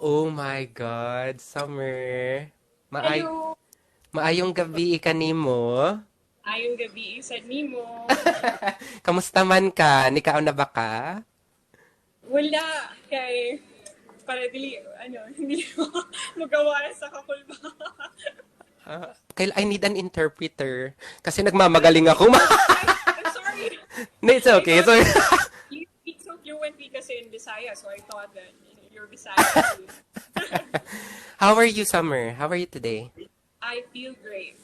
Oh my God, Summer. Maay Hello! maayong gabi kanimo. Ayong gabi sa nimo. Kamusta man ka? Nikaon na ba ka? Wala kay para dili hindi mo magawa sa kakulba. I need an interpreter. Kasi nagmamagaling ako. I'm sorry. No, it's I okay. thought So, you speak so fluently kasi in Bisaya, so I thought that you're Bisaya too. how are you, Summer? How are you today? I feel great.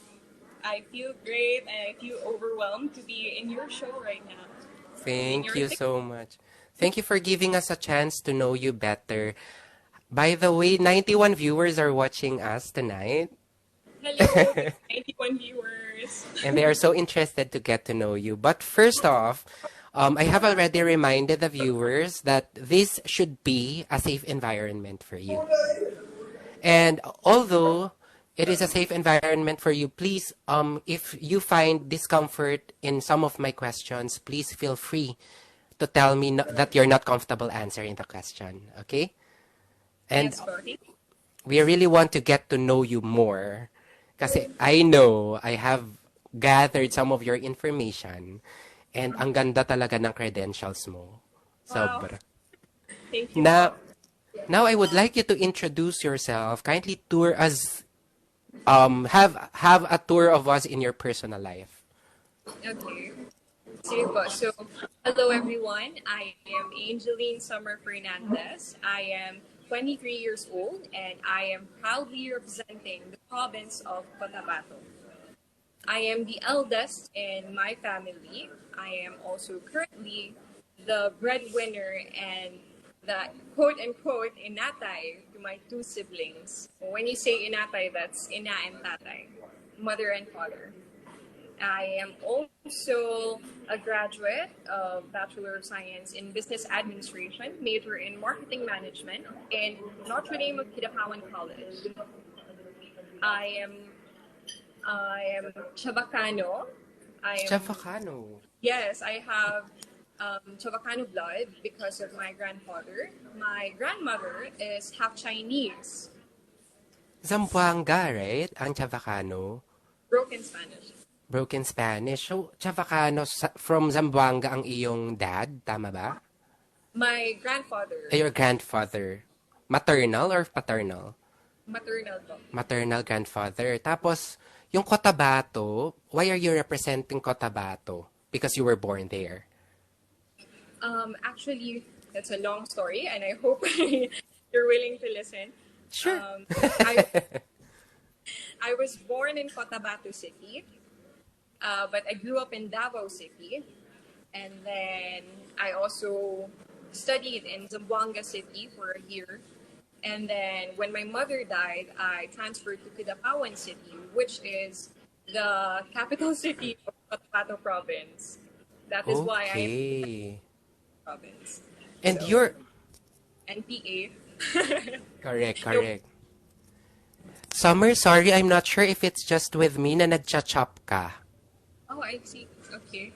I feel great and I feel overwhelmed to be in your show right now. In Thank your you so much. Thank you for giving us a chance to know you better. By the way, 91 viewers are watching us tonight. Hello, 91 viewers. And they are so interested to get to know you. But first off, I have already reminded the viewers that this should be a safe environment for you. And although it is a safe environment for you, please, if you find discomfort in some of my questions, please feel free to tell me that you're not comfortable answering the question. Okay? And Yes, Bertie. we really want to get to know you more. Kasi I know I have gathered some of your information and ang ganda talaga ng credentials mo. Wow. Sobra. Thank you. Now, now I would like you to introduce yourself. Kindly tour us, have a tour of us in your personal life. Okay. Sige po. So, hello everyone. I am Angelin Summer Fernandez. I am 23 years old and I am proudly representing the province of Cotabato. I am the eldest in my family. I am also currently the breadwinner and the quote-unquote inatay to my two siblings. When you say inatay, that's ina and tatay, mother and father. I am also a graduate of Bachelor of Science in Business Administration, major in Marketing Management in Notre Dame of Kidapawan College. I am Chavacano. Chavacano. Yes, I have Chavacano blood because of my grandfather. My grandmother is half Chinese. Zamboanga, right? Ang Chavacano. Broken Spanish. Broken Spanish. So, Chavacano, from Zamboanga ang iyong dad, tama ba? My grandfather. Your grandfather. Maternal or paternal? Maternal po. Maternal grandfather. Tapos, yung Cotabato, why are you representing Cotabato? Because you were born there. Actually, that's a long story, and I hope you're willing to listen. Sure. I was born in Cotabato City, but I grew up in Davao City, and then I also studied in Zamboanga City for a year. And then when my mother died, I transferred to Kidapawan City, which is the capital city of Cotabato Province. That is why I am Okay. province. And So, you're... NPA. Correct. Summer, sorry, I'm not sure if it's just with me na nagcha-chop ka. Oh, I see. Okay.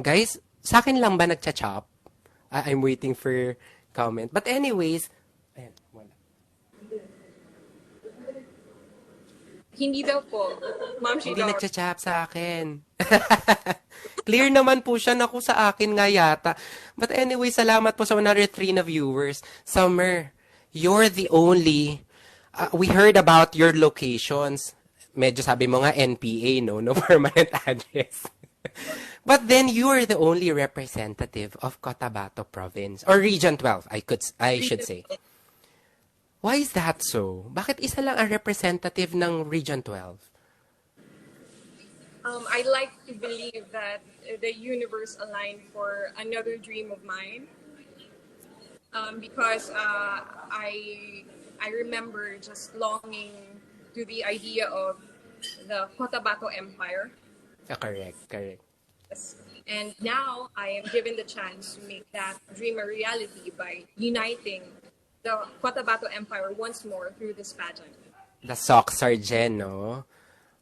Guys, sa akin lang ba nagcha-chop? I'm waiting for comment. But anyways, ayan, wala. Hindi daw po. Ma'am, Hindi nagcha-chop sa akin. Clear naman po siya, naku sa akin nga yata. But anyway, salamat po sa 103 na viewers. Summer, you're the only, we heard about your locations. Medyo sabi mo nga NPA, no? No permanent address. But then you are the only representative of Cotabato Province or Region 12, I should say. Why is that so? Bakit isa lang ang representative ng Region 12? I like to believe that the universe aligned for another dream of mine. Because I remember just longing to the idea of the Cotabato Empire. Correct. Yes. And now I am given the chance to make that dream a reality by uniting the Cotabato Empire once more through this pageant. The Sock Sergeant, no?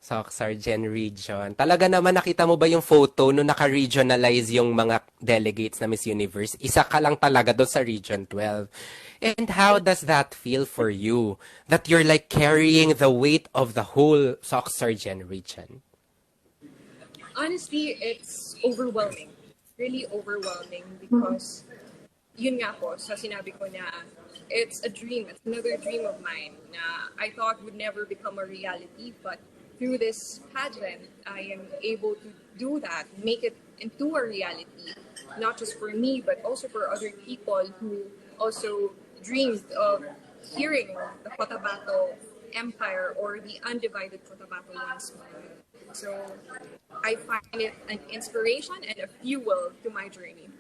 Sargen region. Talaga naman nakita mo ba yung photo no naka-regionalize yung mga delegates na Miss Universe? Isa ka lang talaga doon sa Region 12. And how does that feel for you? That you're like carrying the weight of the whole Sargen region? Honestly, it's overwhelming. Really overwhelming because yun nga po, sa sinabi ko na it's a dream. It's another dream of mine na I thought would never become a reality. But through this pageant, I am able to do that, make it into a reality. Not just for me, but also for other people who also dreamed of hearing the Cotabato Empire or the undivided Cotabato once more. So I find it an inspiration and a fuel to my journey.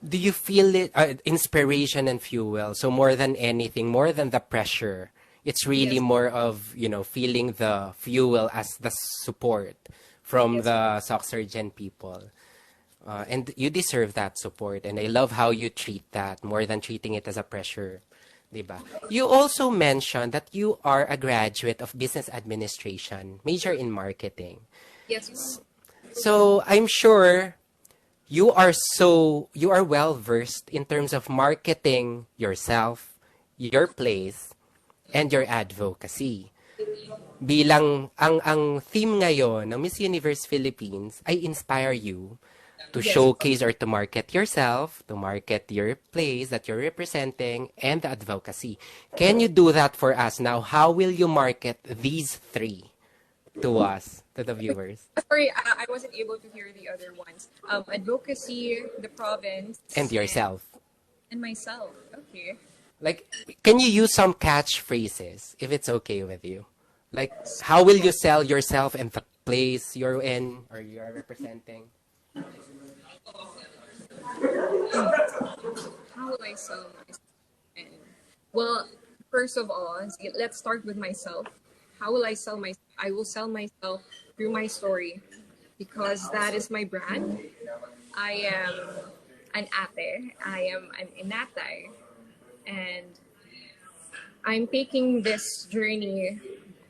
Do you feel it inspiration and fuel? So more than anything, more than the pressure, it's really Yes, more of, feeling the fuel as the support from yes. the Soxurgen people. And you deserve that support. And I love how you treat that more than treating it as a pressure. Diba? You also mentioned that you are a graduate of business administration, major in marketing. Yes. So I'm sure you are well versed in terms of marketing yourself, your place, and your advocacy. Bilang ang theme ngayon ng Miss Universe Philippines ay inspire you to Yes. showcase or to market yourself, to market your place that you're representing, and the advocacy. Can you do that for us now? How will you market these three to us, to the viewers, Sorry, I wasn't able to hear the other ones. Advocacy, the province, and yourself? and myself. Okay. Like, can you use some catchphrases if it's okay with you? Like, how will you sell yourself and the place you're in or you're representing? How will I sell myself? And, well, first of all, let's start with myself. How will I sell myself? I will sell myself through my story because that is my brand. I am an ate. I am an inatay. And I'm taking this journey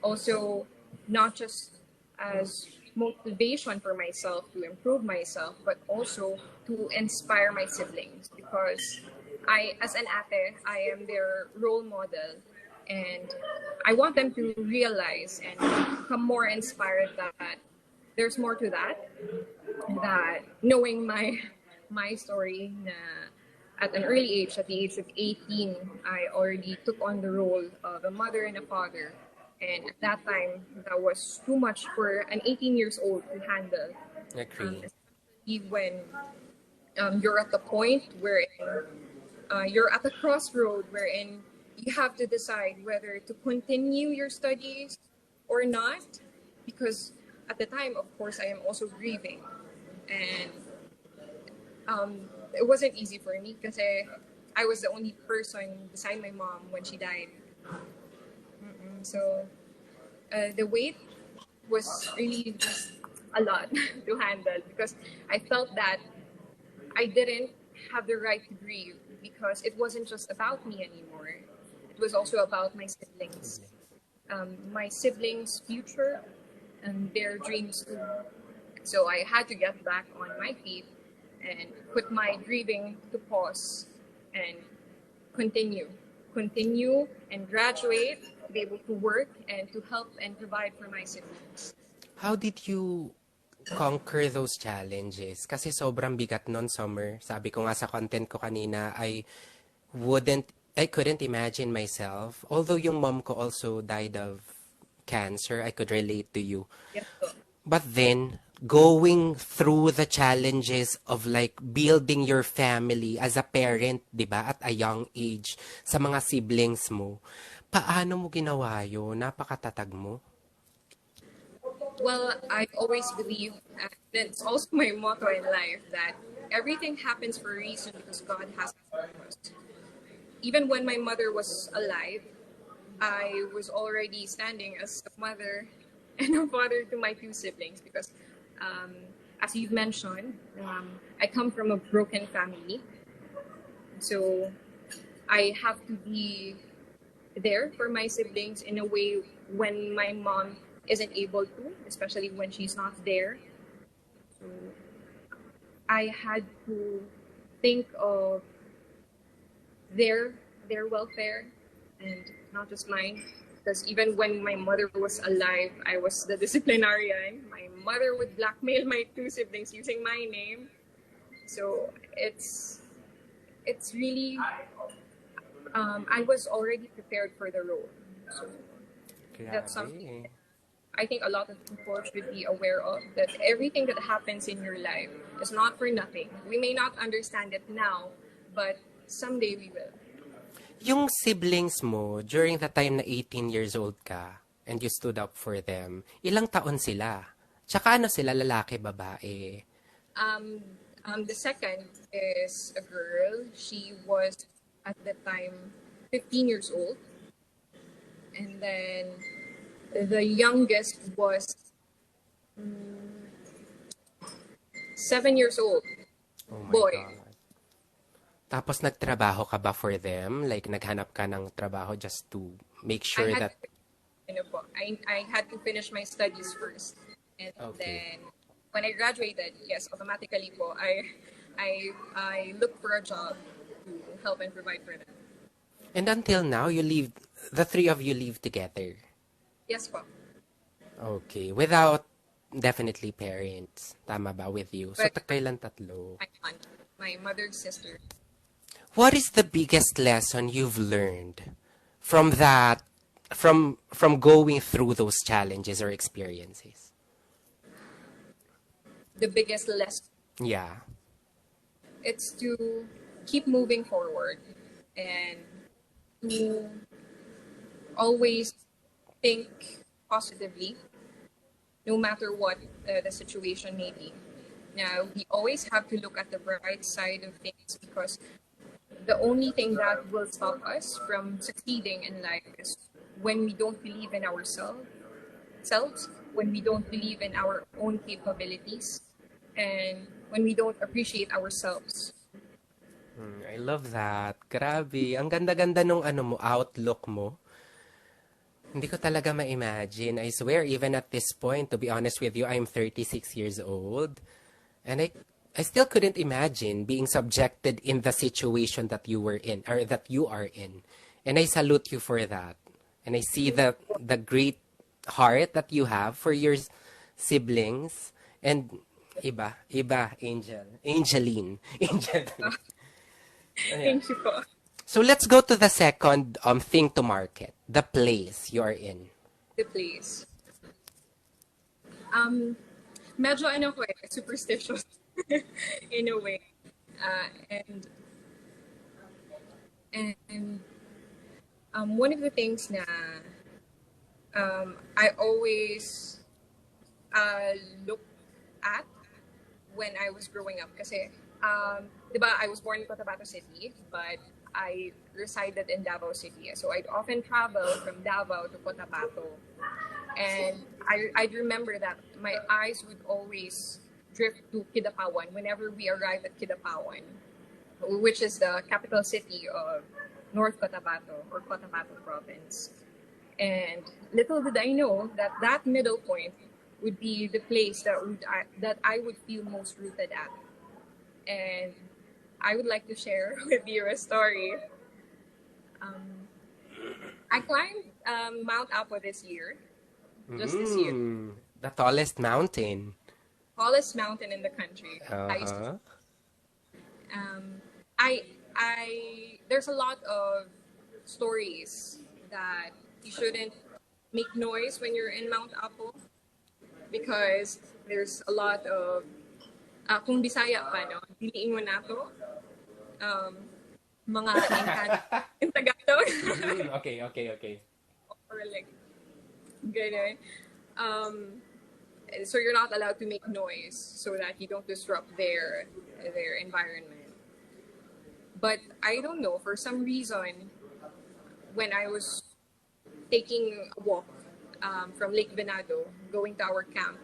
also not just as motivation for myself to improve myself, but also to inspire my siblings because as an ate, I am their role model, and I want them to realize and become more inspired that there's more to that. That knowing my story na at an early age, at the age of 18, I already took on the role of a mother and a father. And at that time, that was too much for an 18 years old to handle. Agree. Especially when you're at the point where you're at the crossroad wherein you have to decide whether to continue your studies or not. Because at the time, of course, I am also grieving. And it wasn't easy for me because I was the only person beside my mom when she died. So the weight was really just a lot to handle because I felt that I didn't have the right to grieve because it wasn't just about me anymore. It was also about my siblings' future and their dreams too. So I had to get back on my feet and put my grieving to pause and continue and graduate, be able to work and to help and provide for my siblings. How did you conquer those challenges? Kasi sobrang bigat nun, Summer. Sabi ko nga sa content ko kanina, I couldn't imagine myself. Although yung mom ko also died of cancer, I could relate to you. Yes, po. But then, going through the challenges of like building your family as a parent, di ba, at a young age, sa mga siblings mo, paano mo ginawa yun? Napakatatag mo. Well, I always believe, and it's also my motto in life, that everything happens for a reason because God has a purpose. Even when my mother was alive, I was already standing as a mother and a father to my two siblings because, as you've mentioned, I come from a broken family. So I have to be there for my siblings in a way when my mom isn't able to, especially when she's not there. So I had to think of their welfare and not just mine. Because even when my mother was alive, I was the disciplinarian. My mother would blackmail my two siblings using my name. So it's really I was already prepared for the role. So that's something Grabe. I think a lot of people should be aware of, that everything that happens in your life is not for nothing. We may not understand it now, but someday we will. Yung siblings mo, during the time na 18 years old ka, and you stood up for them, ilang taon sila? Tsaka ano sila, lalaki, babae? Um, the second is a girl. She was at the time 15 years old. And then the youngest was 7 years old. Oh my Boy. God. Tapos nagtrabaho ka ba for them? Like, naghanap ka ng trabaho just to make sure that... I had to finish my studies first. And Okay. then when I graduated, yes, automatically po, I looked for a job to help and provide for them. And until now, the three of you live together? Yes po. Okay. Without, definitely, parents. Tama ba with you? So, But kailan tatlo? my aunt, my mother's sister. What is the biggest lesson you've learned from that, from going through those challenges or experiences? The biggest lesson, Yeah. it's to keep moving forward and to always think positively, no matter what the situation may be. Now, we always have to look at the bright side of things, because the only thing that will stop us from succeeding in life is when we don't believe in ourselves, when we don't believe in our own capabilities, and when we don't appreciate ourselves. I love that. Grabe. Ang ganda-ganda nung outlook mo. Hindi ko talaga ma-imagine. I swear, even at this point, to be honest with you, I'm 36 years old. And I still couldn't imagine being subjected in the situation that you were in, or that you are in. And I salute you for that. And I see the great heart that you have for your siblings. And iba, Angelin. Thank you po. So let's go to the second thing to market, the place you are in. The place. Medyo superstitious in a way. And one of the things na I always look at when I was growing up, kasi diba, I was born in Cotabato City, but I resided in Davao City. So I'd often travel from Davao to Cotabato. And I'd remember that my eyes would always drift to Kidapawan whenever we arrived at Kidapawan, which is the capital city of North Cotabato, or Cotabato province. And little did I know that that middle point would be the place that I would feel most rooted at. And I would like to share with you a story. I climbed Mount Apo this year, just this year. The tallest mountain. Tallest mountain in the country. Uh-huh. There's a lot of stories that you shouldn't make noise when you're in Mount Apo, because there's a lot of kung Bisaya pa, no? Diliin mo na to. Mga in Tagalog. Okay. Or like, ganun. So you're not allowed to make noise so that you don't disrupt their environment. But I don't know, for some reason, when I was taking a walk from Lake Venado, going to our camp,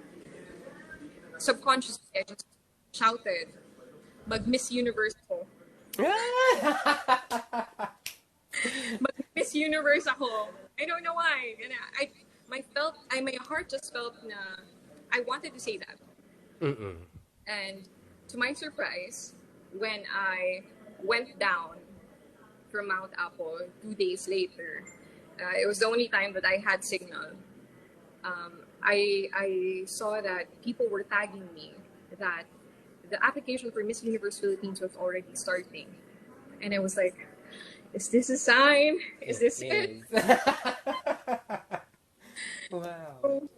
subconsciously I just shouted, mag-Miss Universe ako. Mag-Miss Universe ako. I don't know why. And my heart just felt na I wanted to say that. Mm-mm. And to my surprise, when I went down from Mount Apple 2 days later, it was the only time that I had signal. I saw that people were tagging me that the application for Miss Universe Philippines was already starting. And I was like, is this a sign? Is this it? Wow. So,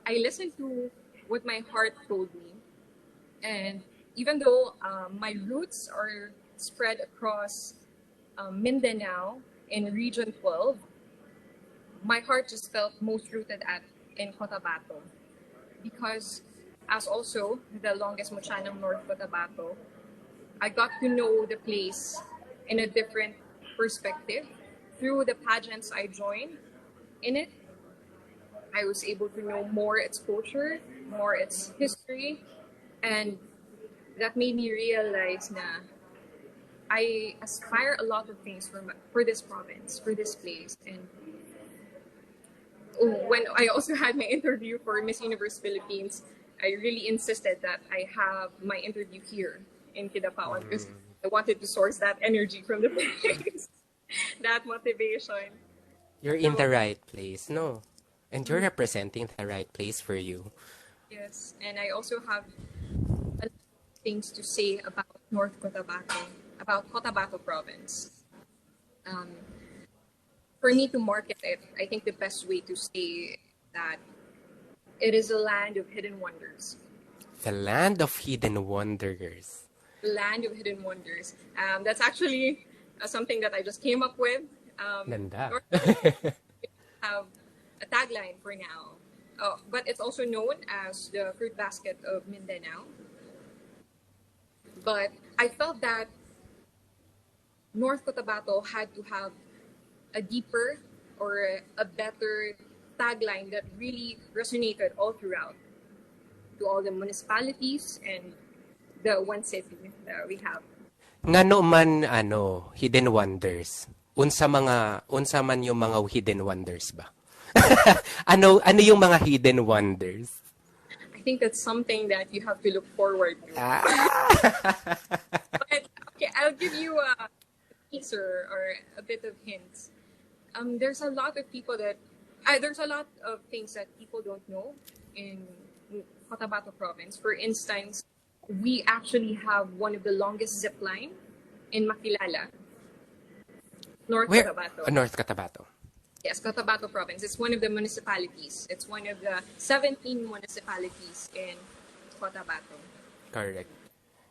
I listened to what my heart told me. And even though my roots are spread across Mindanao in Region 12, my heart just felt most rooted at in Cotabato. Because as also the longest Mochanang North Cotabato, I got to know the place in a different perspective. Through the pageants I joined in it, I was able to know more its culture, more its history, and that made me realize na I aspire a lot of things for this province, for this place. And when I also had my interview for Miss Universe Philippines, I really insisted that I have my interview here in Kidapawan because I wanted to source that energy from the place, that motivation. You're in So, the right place, no? And you're representing the right place for you. yes, and I also have a lot of things to say about North Cotabato, about Cotabato province. Um, for me to market it, I think the best way to say that it is a land of hidden wonders. The land of hidden wonders. Land of hidden wonders. That's actually something that I just came up with. Ganda. North have a tagline for now, but it's also known as the fruit basket of Mindanao. But I felt that North Cotabato had to have a deeper or a better tagline that really resonated all throughout to all the municipalities and the one city that we have. Ngano man hidden wonders. Unsa man yung mga hidden wonders ba? ano yung mga hidden wonders? I think that's something that you have to look forward to. But okay, I'll give you a teaser or a bit of hints. There's a lot of there's a lot of things that people don't know in Cotabato province. For instance, we actually have one of the longest zip line in Makilala, North Where? Cotabato. North Cotabato. Yes, Cotabato province. It's one of the municipalities. It's one of the 17 municipalities in Cotabato. Correct.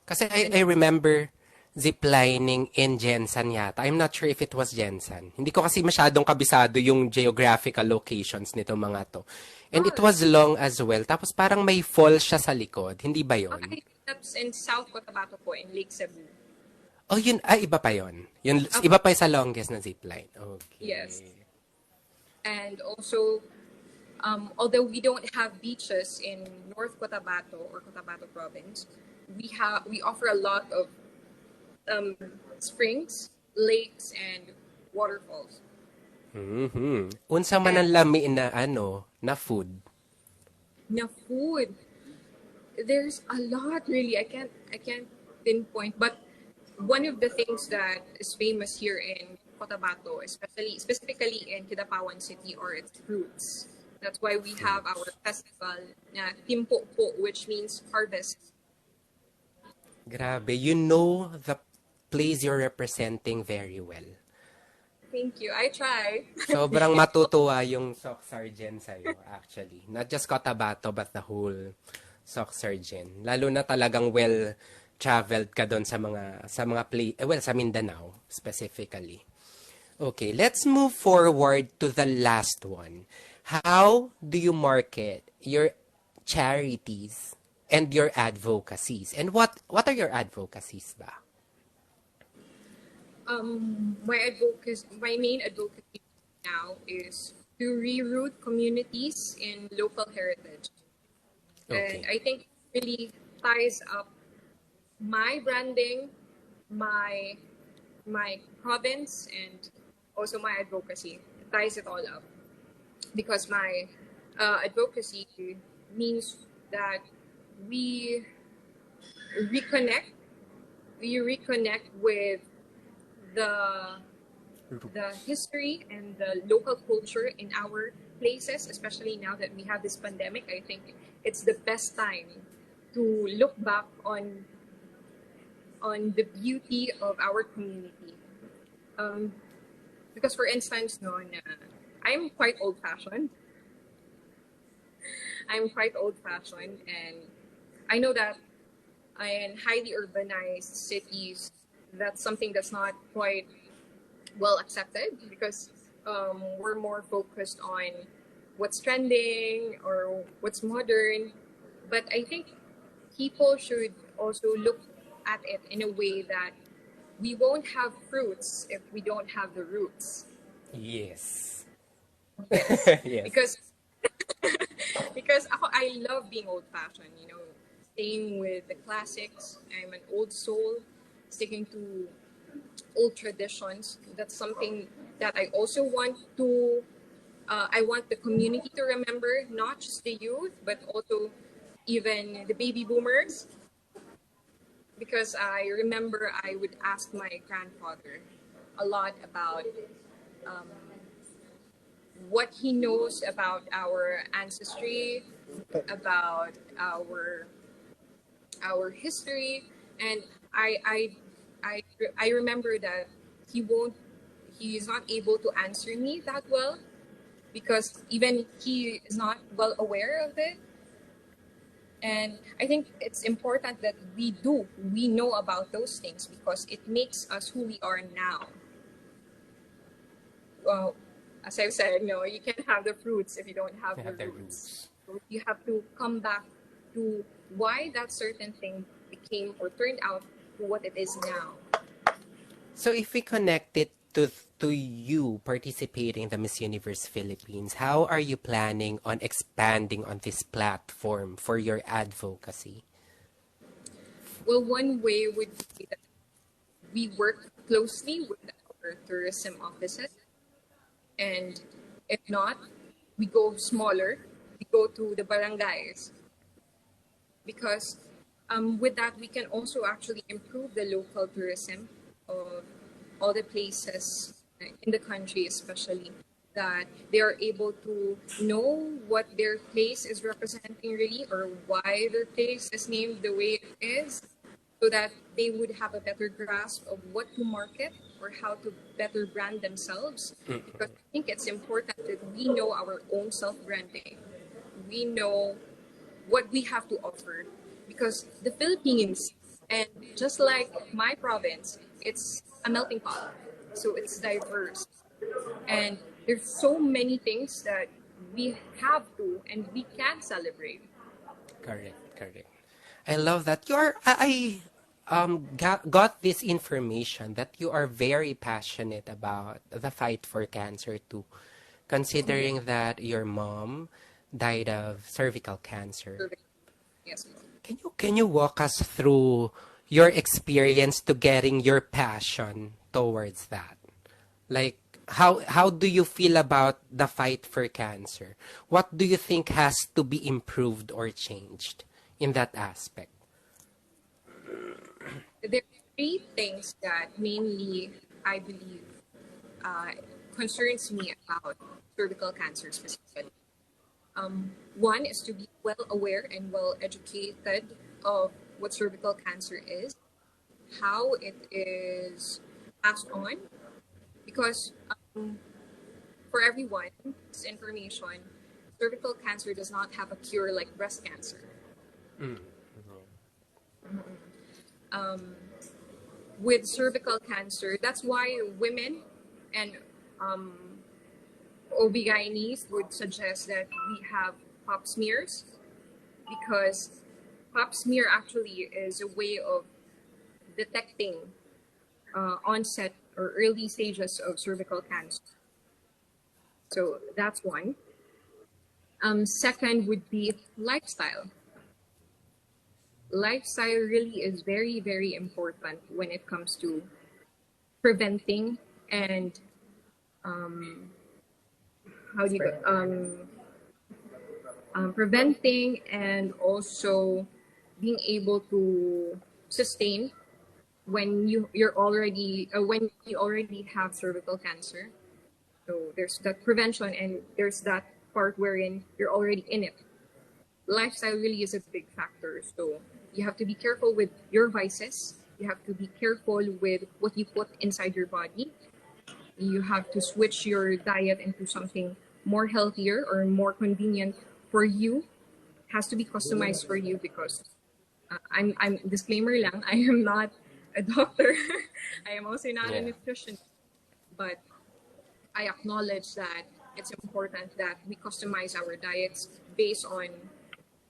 Kasi I remember ziplining in Jensan yata. I'm not sure if it was Jensan. Hindi ko kasi masyadong kabisado yung geographical locations nito mga to. And it was long as well. Tapos parang may fall siya sa likod. Hindi ba yon? Okay, that's in South Cotabato po, in Lake Cebu. Oh, yun. Ay, iba pa yon. Yun, iba pa sa longest na zipline. Okay. Yes. And also, although we don't have beaches in North Cotabato or Cotabato province, we offer a lot of springs, lakes, and waterfalls. Unsa man ang lami na na food? Na food, there's a lot really. I can't pinpoint, but one of the things that is famous here in Cotabato, specifically in Kidapawan City, are its fruits. That's why we have our festival na Timpo Po, which means harvest. Grabe, you know the place you're representing very well. Thank you. I try. Sobrang matutuwa yung Sock Sergeant sa'yo, actually. Not just Cotabato, but the whole Sock Sergeant. Lalo na talagang well-traveled ka doon sa mga sa Mindanao, specifically. Okay, let's move forward to the last one. How do you market your charities and your advocacies? And what are your advocacies ba? My main advocacy now is to reroute communities in local heritage. Okay. And I think it really ties up my branding, my province, and also my advocacy. It ties it all up. because my advocacy means that we reconnect we reconnect with the the history and the local culture in our places, especially now that we have this pandemic. I think it's the best time to look back on the beauty of our community. Um, because, for instance, no, I'm quite old-fashioned. I'm quite old-fashioned, and I know that in highly urbanized cities, that's something that's not quite well accepted because we're more focused on what's trending or what's modern. But I think people should also look at it in a way that we won't have fruits if we don't have the roots. Yes. Yes, Yes. because I love being old fashioned. Staying with the classics. I'm an old soul, sticking to old traditions. That's something that I also want to. I want the community to remember, not just the youth, but also even the baby boomers. Because I remember I would ask my grandfather a lot about um, what he knows about our ancestry, about our history, and I I I remember that he won't he is not able to answer me that well because even he is not well aware of it. And I think it's important that we know about those things because it makes us who we are now. Well, as I've said, no, you can't have the fruits if you don't have They the have their roots. roots. So you have to come back to why that certain thing became or turned out to what it is now. So if we connect it to you participating in the Miss Universe Philippines, how are you planning on expanding on this platform for your advocacy? Well, one way would be that we work closely with our tourism offices, and if not, we go smaller. We go to the barangays because with that we can also actually improve the local tourism of all the places in the country, especially that they are able to know what their place is representing really or why their place is named the way it is so that they would have a better grasp of what to market or how to better brand themselves because I think it's important that we know our own self-branding. We know what we have to offer because the Philippines and just like my province, it's a melting pot. So it's diverse and there's so many things that we have to and we can celebrate. Correct, correct. I love that. Got this information that you are very passionate about the fight for cancer too, considering that your mom died of cervical cancer. Yes. Can you walk us through your experience to getting your passion towards that? Like how do you feel about the fight for cancer? What do you think has to be improved or changed in that aspect? There are three things that mainly I believe uh, concerns me about cervical cancer specifically. One is to be well aware and well educated of what cervical cancer is, how it is passed on, because for everyone, this information, cervical cancer does not have a cure like breast cancer. With cervical cancer, that's why women and um, OB-GYNs would suggest that we have pap smears because pap smear actually is a way of detecting onset or early stages of cervical cancer. So that's one. Second would be lifestyle. Lifestyle really is very, very important when it comes to preventing and how do you go, preventing and also being able to sustain when you already have cervical cancer. So there's that prevention, and there's that part wherein you're already in it. Lifestyle really is a big factor. So you have to be careful with your vices. You have to be careful with what you put inside your body. You have to switch your diet into something more healthier or more convenient for you. It has to be customized for you because I'm disclaimer lang, I am not a doctor. I am also not a Yeah. nutritionist, but I acknowledge that it's important that we customize our diets based on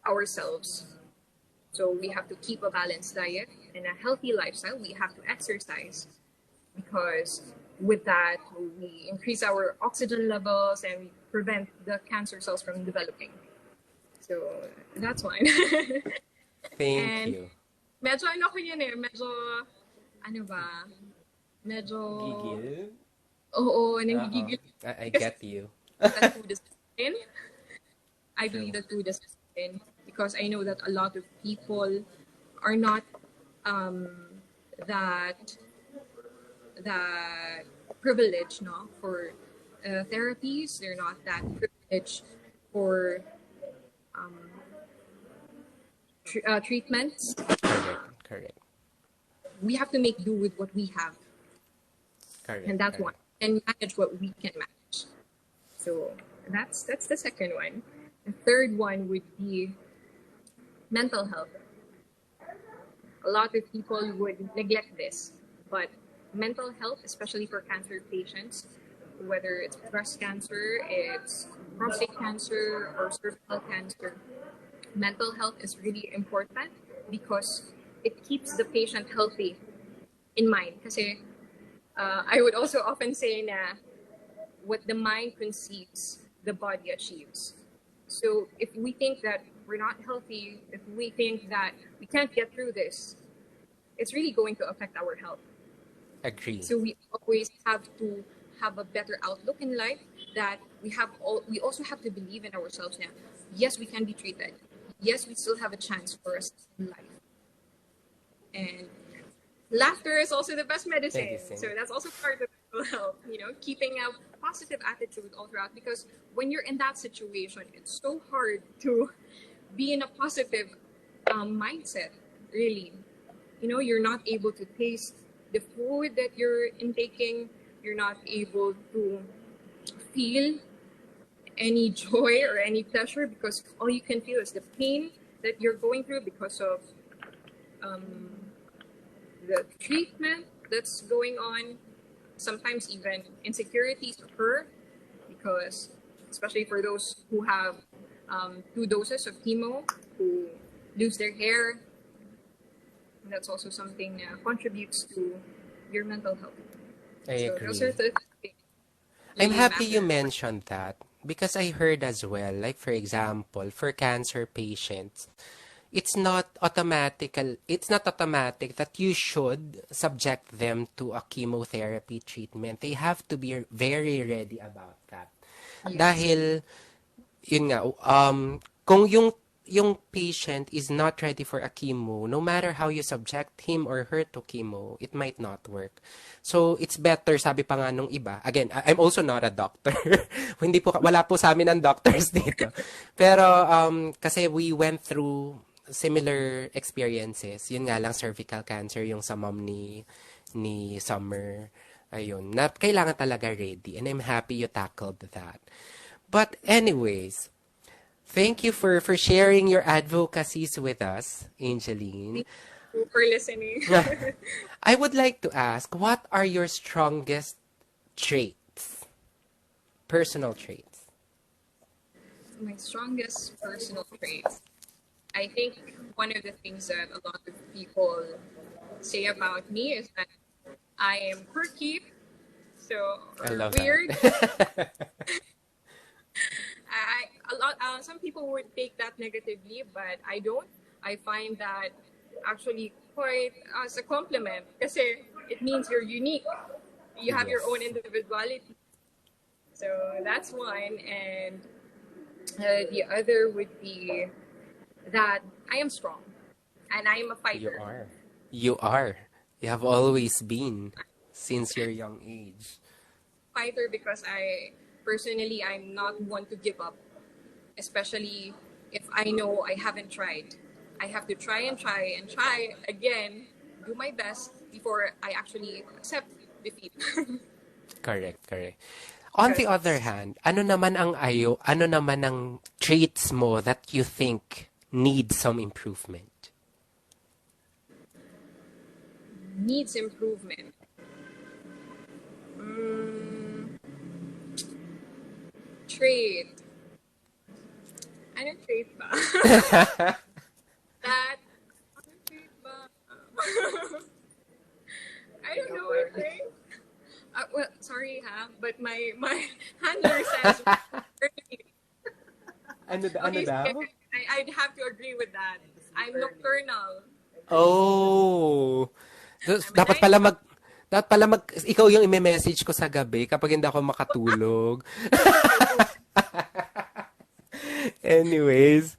ourselves. So we have to keep a balanced diet and a healthy lifestyle. We have to exercise because with that, we increase our oxygen levels and we prevent the cancer cells from developing. So that's one. Thank And you. medyo ano ko yun eh, medyo, ano ba, medyo, Gigil? oo, Oo. nanggigigil. I Because get you. that food is in. I True. believe that food is in because I know that a lot of people are not um, that that privileged, no, for therapies. They're not that privileged for treatments. Correct. Correct. We have to make do with what we have, and Correct. that's one, Correct. and manage what we can manage. So that's the second one. The third one would be mental health. A lot of people would neglect this, but mental health, especially for cancer patients, whether it's breast cancer, it's prostate cancer, or cervical cancer, mental health is really important because it keeps the patient healthy in mind. Kasi I would also often say na what the mind conceives, the body achieves. So if we think that we're not healthy, if we think that we can't get through this, it's really going to affect our health. Agree. So we always have to have a better outlook in life. That we also have to believe in ourselves now. Yes, we can be treated. Yes, we still have a chance for us in life. And laughter is also the best medicine. Medicine. So that's also part of mental health, keeping a positive attitude all throughout. Because when you're in that situation, it's so hard to be in a positive mindset, really. You're not able to taste the food that you're intaking. You're not able to feel any joy or any pleasure because all you can feel is the pain that you're going through because of the treatment that's going on. Sometimes even insecurities occur because, especially for those who have 2 doses of chemo, who lose their hair, that's also something that contributes to your mental health. I So those are agree. the things I'm really happy you matter. mentioned that because I heard as well, like for example, for cancer patients, it's not automatic that you should subject them to a chemotherapy treatment. They have to be very ready about that. Yes. Dahil yun nga, kung yung patient is not ready for a chemo, no matter how you subject him or her to chemo, it might not work. So, it's better, sabi pa nga nung iba, again, I'm also not a doctor. Hindi po, wala po sa amin ang doctors dito. Pero, kasi we went through similar experiences. Yun nga lang, cervical cancer, yung sa mom ni Summer. Ayun, na kailangan talaga ready. And I'm happy you tackled that. But anyways, thank you for sharing your advocacies with us, Angeline. Thank you for listening. I would like to ask, what are your strongest traits? Personal traits. My strongest personal traits. I think one of the things that a lot of people say about me is that I am quirky, so I or love weird. that. Some people would take that negatively, but I don't. I find that actually quite as a compliment because it means you're unique. You have your Yes. own individuality. So that's one. And the other would be that I am strong and I am a You fighter. are. You are. You have always been since your young age. Fighter because I'm not one to give up, especially if I know I haven't tried. I have to try and try and try again, do my best before I actually accept defeat. Correct, correct. On the Because other hand, ano naman ang traits mo that you think need some improvement? needs improvement. Mm, trait. Ano trait ba? That, ano trait ba? I don't know, I think. Well, sorry ha, but my handler says early. Ano Okay, daw? sige, I'd have to agree with that. I'm nocturnal. Oh. So, I'm a night owl. dapat pala ikaw yung i-message ko sa gabi kapag hindi ako makatulog. Anyways,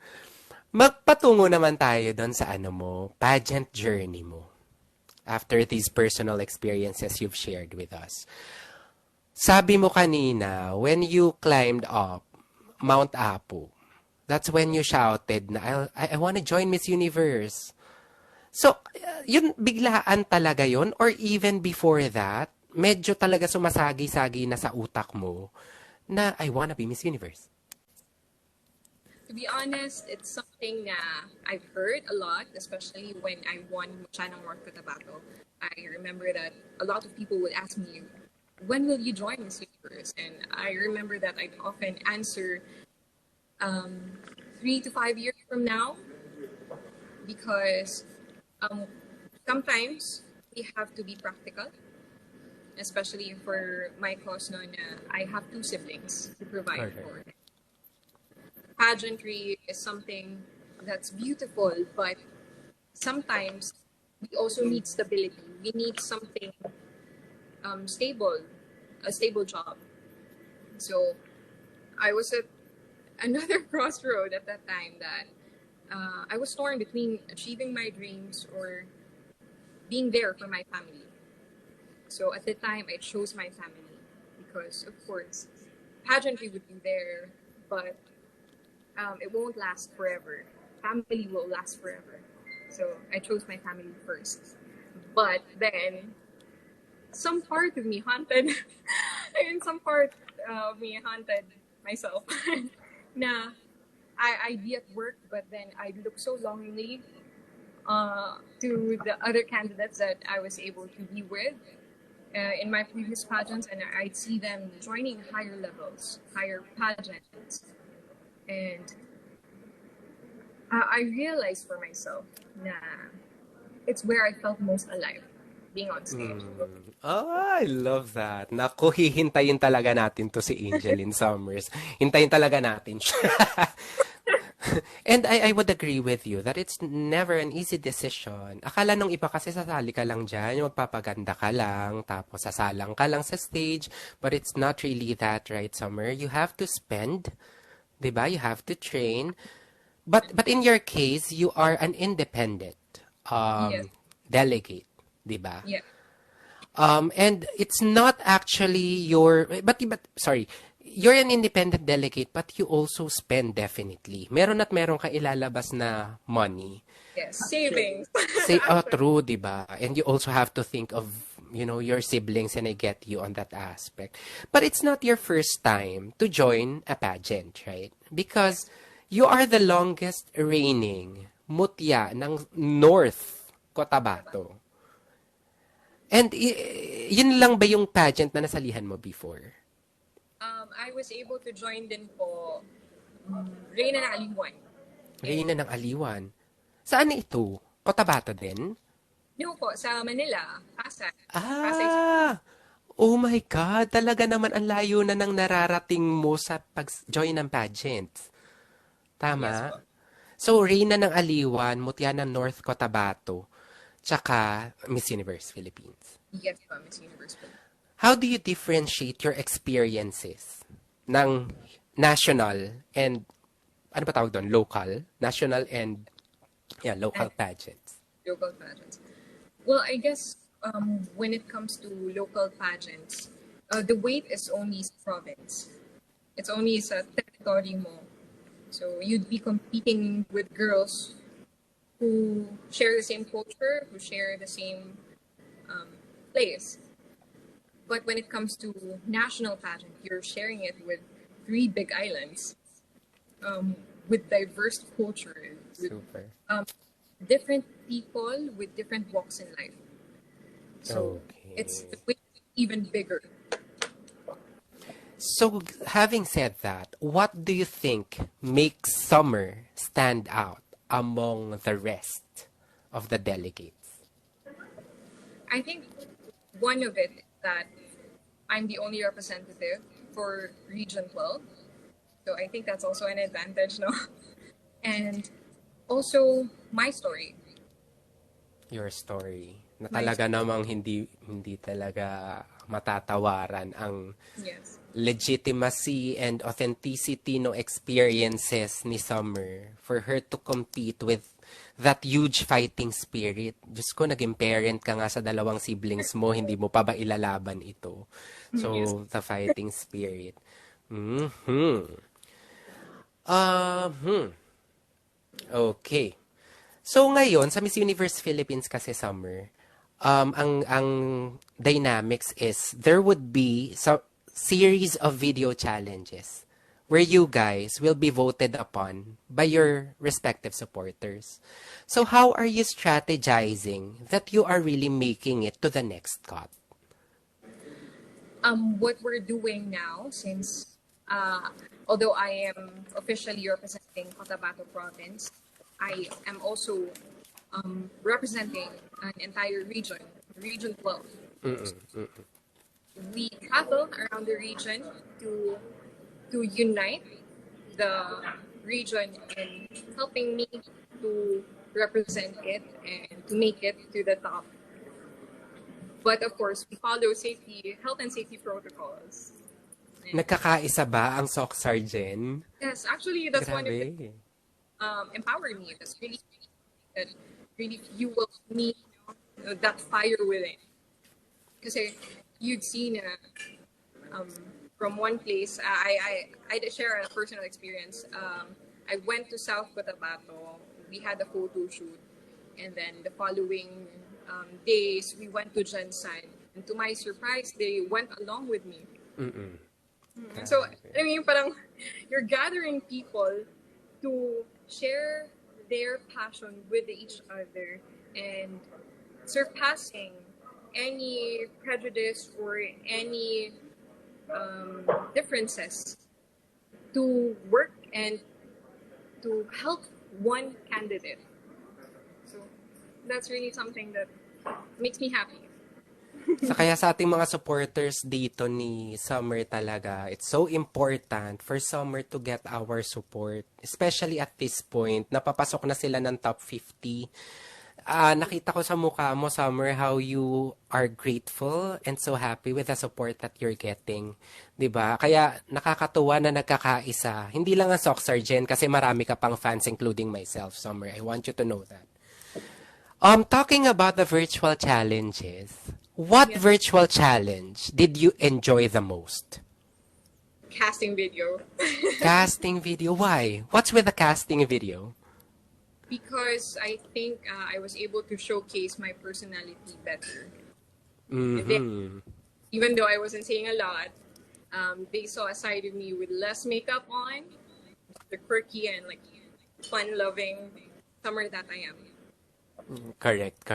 magpatungo naman tayo doon sa ano mo, pageant journey mo. After these personal experiences you've shared with us. Sabi mo kanina, when you climbed up Mount Apo, that's when you shouted na, I want to join Miss Universe. So, yun, biglaan talaga yun? Or even before that, medyo talaga sumasagi-sagi na sa utak mo na I wanna be Miss Universe. To be honest, it's something I've heard a lot, especially when I won China North Cotabato. I remember that a lot of people would ask me, when will you join Miss Universe? And I remember that I'd often answer 3 to 5 years from now, because sometimes we have to be practical, especially for my cause noon. I have 2 siblings to provide Okay. for. Pageantry is something that's beautiful, but sometimes we also need stability. We need something stable, a stable job. So I was at another crossroad at that time that I was torn between achieving my dreams or being there for my family. So at the time, I chose my family because, of course, pageantry would be there, but it won't last forever. Family will last forever. So I chose my family first. But then some part of me haunted, and some part of me haunted myself. Na I'd be at work, but then I'd look so longingly to the other candidates that I was able to be with in my previous pageants, and I'd see them joining higher levels, higher pageants. And I realized for myself na it's where I felt most alive, being on stage. Oh, I love that. Naku, hihintayin talaga natin to si Angelin Summers. Hintayin talaga natin siya. And I would agree with you that it's never an easy decision. Akala nung iba kasi sasali ka lang dyan, yung magpapaganda ka lang, tapos sasalang ka lang sa stage, but it's not really that, right, Summer? You have to spend, di ba? You have to train. But in your case, you are an independent Yes. delegate, di ba? Yeah. And it's not actually but sorry, you're an independent delegate, but you also spend definitely. Meron at meron ka ilalabas na money. Yes. Savings. Say, oh, true, di ba? And you also have to think of, your siblings, and I get you on that aspect. But it's not your first time to join a pageant, right? Because you are the longest reigning mutya ng North Cotabato. And yun lang ba yung pageant na nasalihan mo before? I was able to join din po Reyna ng Aliwan. Reyna ng Aliwan. Saan ito? Cotabato din? No po, sa Manila, Pasay. Pasay. Ah! Oh my God! Talaga naman ang layo na ng nararating mo sa pag-join ng pageant. Yes Tama? po. So, Reyna ng Aliwan, Mutya ng North Cotabato, tsaka Miss Universe Philippines. Yes po, Miss Universe po. how do you differentiate your experiences ng national and, ano ba tawag doon? Local? National and, local pageants. Local pageants. Well, I guess when it comes to local pageants, the weight is only sa province. It's only sa territory mo. So you'd be competing with girls who share the same culture, who share the same place. But when it comes to national pageant, you're sharing it with 3 big islands, with diverse culture, with Super. different people with different walks in life. So it's even bigger. So, having said that, what do you think makes Summer stand out among the rest of the delegates? I think one of it is that I'm the only representative for Region 12. So I think that's also an advantage, no? And also my story. Your story. Na talaga namang hindi talaga matatawaran ang Yes. legitimacy and authenticity no experiences ni Summer for her to compete with that huge fighting spirit. Diyos ko, naging parent ka nga sa 2 siblings mo, hindi mo pa ba ilalaban ito? So, Yes. the fighting spirit. Okay. So, ngayon, sa Miss Universe Philippines kasi, Summer, ang dynamics is there would be some series of video challenges where you guys will be voted upon by your respective supporters. So how are you strategizing that you are really making it to the next cut? What we're doing now, since although I am officially representing Cotabato province, I am also representing an entire region, Region 12. We travel around the region to unite the region in helping me to represent it and to make it to the top. But of course, we follow health and safety protocols. Nagkakaisa ba ang SOC Sergeant? Yes, actually, that's one of the Grabe. empowered me. That's really fueled me, that fire within. Kasi you'd seen from one place, I share a personal experience. I went to South Cotabato. We had a photo shoot. And then the following days, we went to Jansan. And to my surprise, they went along with me. So, I mean, parang you're gathering people to share their passion with each other and surpassing any prejudice or any differences to work and to help one candidate. So that's really something that makes me happy. Kaya sa ating mga supporters dito ni Summer talaga, it's so important for Summer to get our support. Especially at this point, napapasok na sila ng top 50. Nakita ko sa mukha mo, Summer, how you are grateful and so happy with the support that you're getting. 'Di ba? Kaya nakakatuwa na nagkakaisa. Hindi lang ang SOC Sergeant kasi marami ka pang fans including myself, Summer. I want you to know that. Talking about the virtual challenges, what virtual challenge did you enjoy the most? Casting video. Casting video. Why? What's with the casting video? Because I think I was able to showcase my personality better. Even though I wasn't saying a lot, they saw a side of me with less makeup on, the quirky and like fun-loving Summer that I am. Correct.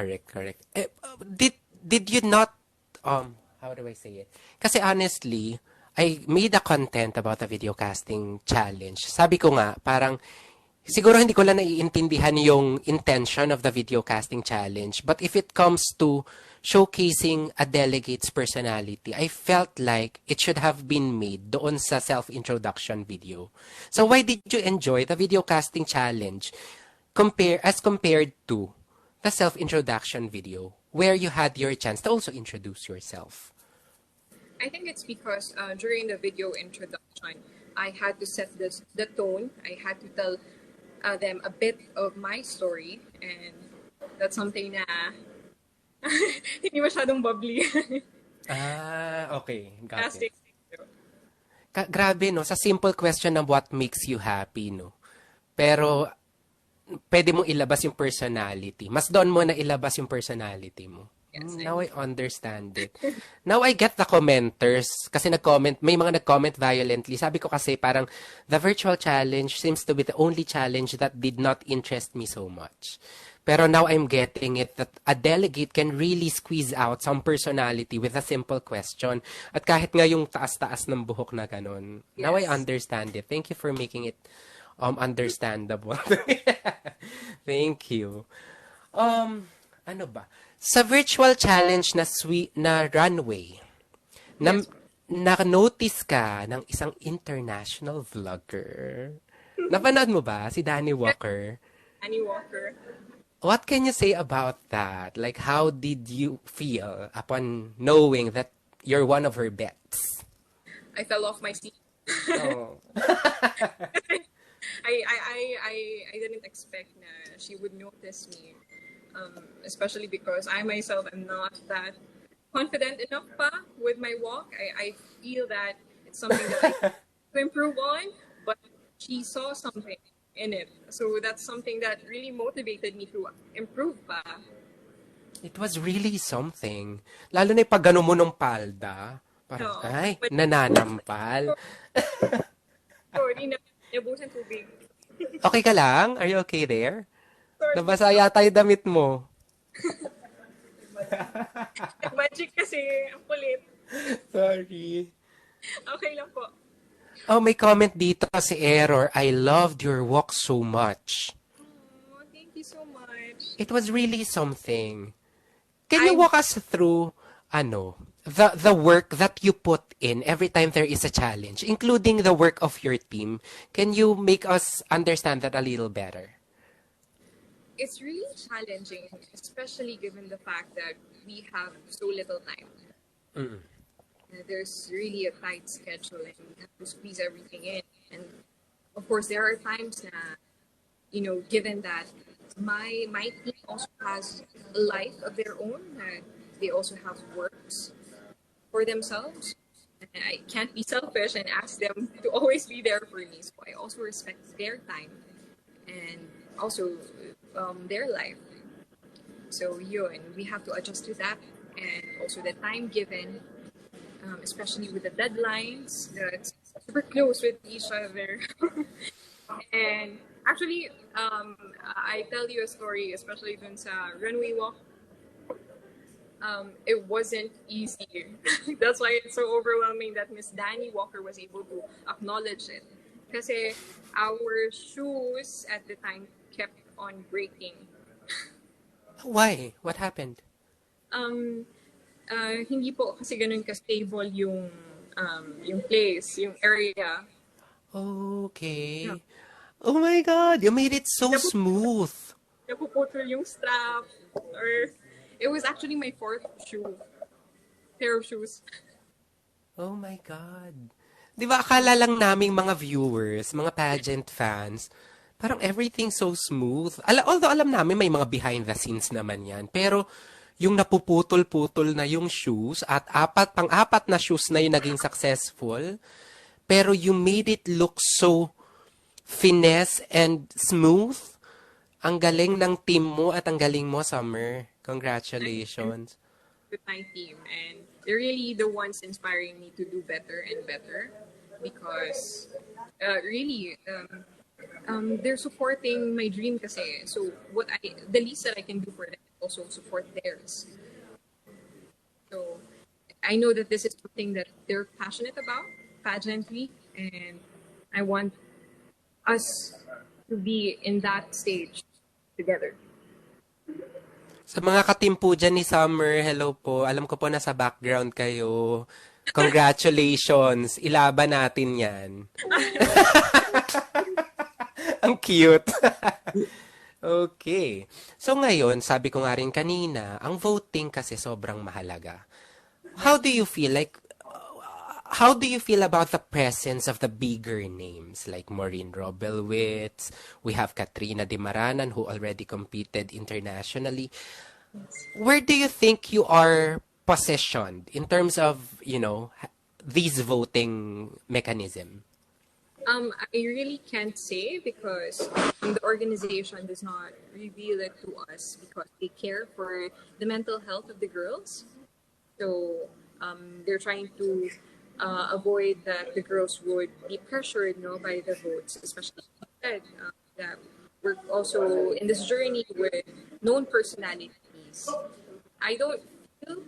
Did you not, how do I say it? Kasi honestly, I made a content about the video casting challenge. Sabi ko nga, parang, siguro hindi ko lang naiintindihan yung intention of the video casting challenge. But if it comes to showcasing a delegate's personality, I felt like it should have been made doon sa self-introduction video. So why did you enjoy the video casting challenge as compared to the self-introduction video where you had your chance to also introduce yourself? I think it's because during the video introduction, I had to set the tone. I had to tell them a bit of my story, and that's something na hindi masyadong bubbly. Okay. Got it. Plastic. Grabe, no? Sa simple question ng what makes you happy, no? Pero, pwede mong ilabas yung personality. Mas doon mo na ilabas yung personality mo. Yes, Now I understand it. Now I get the commenters. Kasi may mga nag-comment violently. Sabi ko kasi parang, the virtual challenge seems to be the only challenge that did not interest me so much. Pero now I'm getting it that a delegate can really squeeze out some personality with a simple question. At kahit nga yung taas-taas ng buhok na ganun. Now I Yes. understand it. Thank you for making it understandable. Thank you. Ano ba? Sa virtual challenge na runway, Yes. na-notice ka ng isang international vlogger. Napanood mo ba si Danny Walker? Annie Walker. What can you say about that? Like, how did you feel upon knowing that you're one of her bets? I fell off my seat. Oh. I didn't expect na she would notice me. Especially because I myself am not that confident enough pa with my walk. I feel that it's something that I need to improve on, but she saw something in it. So that's something that really motivated me to improve pa. It was really something. Lalo na yung pag gano mo ng palda. Parang, Oo. ay, nananampal. Sorry, nabutan tubig. Okay ka lang? Are you okay there? Sorry. Nabasa yata yung damit mo. Magic kasi, ang kulit. Sorry. Okay lang po. Oh, may comment dito si Error. I loved your walk so much. Oh, thank you so much. It was really something. Can you walk us through, the work that you put in every time there is a challenge, including the work of your team? Can you make us understand that a little better? It's really challenging, especially given the fact that we have so little time. There's really a tight schedule and we have to squeeze everything in. And of course, there are times na, given that my team also has a life of their own, they also have works for themselves. And I can't be selfish and ask them to always be there for me. So I also respect their time and also their life. So yun, we have to adjust to that, and also the time given, especially with the deadlines that's super close with each other. And actually, I tell you a story, especially dun sa runway walk. It wasn't easy. That's why it's so overwhelming that Miss Danny Walker was able to acknowledge it. Kasi our shoes at the time kept on breaking. Why? What happened? Hindi po kasi ganun ka-stable yung place, yung area. Okay. Oh my God, you made it so smooth. Napuputol yung strap. Or it was actually my fourth pair of shoes. Oh my God. Di ba akala lang naming mga viewers, mga pageant fans, parang everything so smooth. Although alam namin may mga behind the scenes naman yan. Pero yung napuputol-putol na yung shoes at pang-apat na shoes na yung naging successful. Pero you made it look so finesse and smooth. Ang galing ng team mo at ang galing mo, Summer. Congratulations. With my team, and they're really the ones inspiring me to do better and better, because really they're supporting my dream kasi. So the least that I can do for them is also support theirs. So I know that this is something that they're passionate about, pageantry, and I want us to be in that stage together. Sa mga katimpo dyan ni Summer, hello po. Alam ko po nasa background kayo. Congratulations. Ilaban natin yan. Ang cute. Okay. So ngayon, sabi ko nga rin kanina, ang voting kasi sobrang mahalaga. How do you feel? Like, how do you feel about the presence of the bigger names like Maureen Robelwitz? We have Katrina Di Maranan who already competed internationally. Where do you think you are positioned in terms of, these voting mechanism? I really can't say because the organization does not reveal it to us because they care for the mental health of the girls. So they're trying to avoid that the girls would be pressured, by the votes, especially that we're also in this journey with known personalities. I don't feel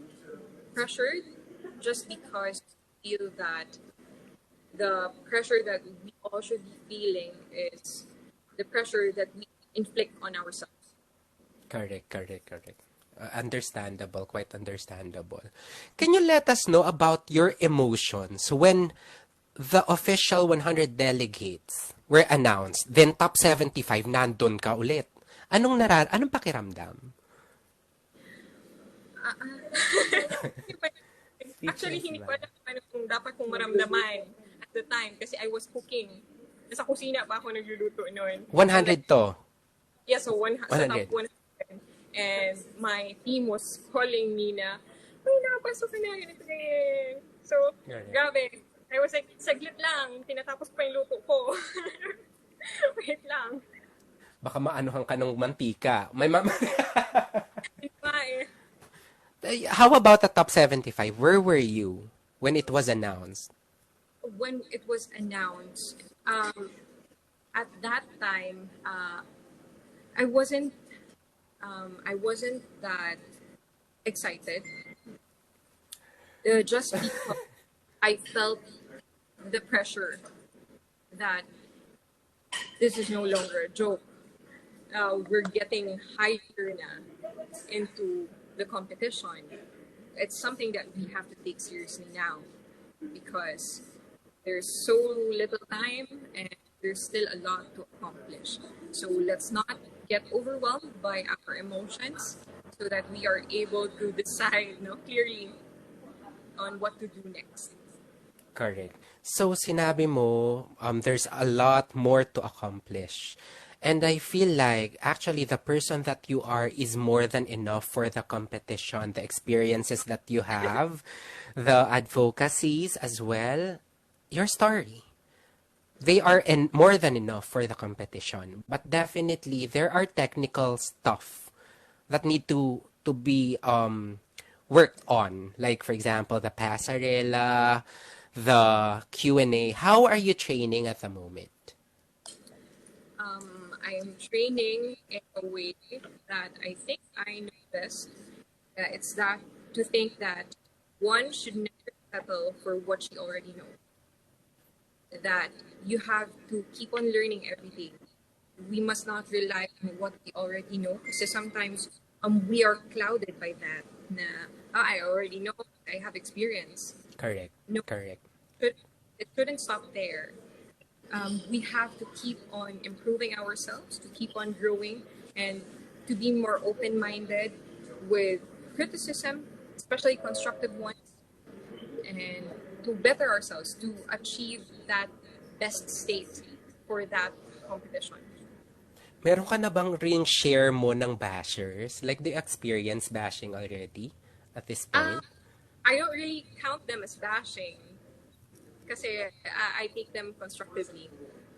pressured just because I feel that the pressure that we all should be feeling is the pressure that we inflict on ourselves. Correct, correct, correct. Understandable, quite understandable. Can you let us know about your emotions when the official 100 delegates were announced, then top 75, nandun ka ulit? Anong pakiramdam? Actually, hindi ko alam ano kung dapat kong maramdaman at the time kasi I was cooking. Nasa kusina pa ako nagluluto noon. 100 to. Yeah, so sa 100. top 100. And my team was calling me na, may napasok ka na, ganito ganyan. So, grabe. I was like, saglit lang, tinatapos pa yung luto ko. Wait lang. Baka maanuhan ka ng mantika. How about the top 75? Where were you when it was announced? When it was announced, at that time, I wasn't that excited. Just because I felt the pressure that this is no longer a joke. We're getting higher na into the competition. It's something that we have to take seriously now because there's so little time and there's still a lot to accomplish. So let's not get overwhelmed by our emotions so that we are able to decide clearly on what to do next. Correct. So sinabi mo, there's a lot more to accomplish. And I feel like actually the person that you are is more than enough for the competition, the experiences that you have, the advocacies as well, your story. They are more than enough for the competition. But definitely there are technical stuff that need to be worked on. Like for example, the pasarela, the Q&A. How are you training at the moment? I am training in a way that I think I know best. It's that to think that one should never settle for what you already know. That you have to keep on learning every day. We must not rely on what we already know because sometimes we are clouded by that. I already know, I have experience. Correct. No, Correct. It shouldn't stop there. We have to keep on improving ourselves, to keep on growing, and to be more open-minded with criticism, especially constructive ones, and to better ourselves, to achieve that best state for that competition. Meron ka na bang ring share mo ng bashers? Like, do you experience bashing already at this point? I don't really count them as bashing kasi I take them constructively.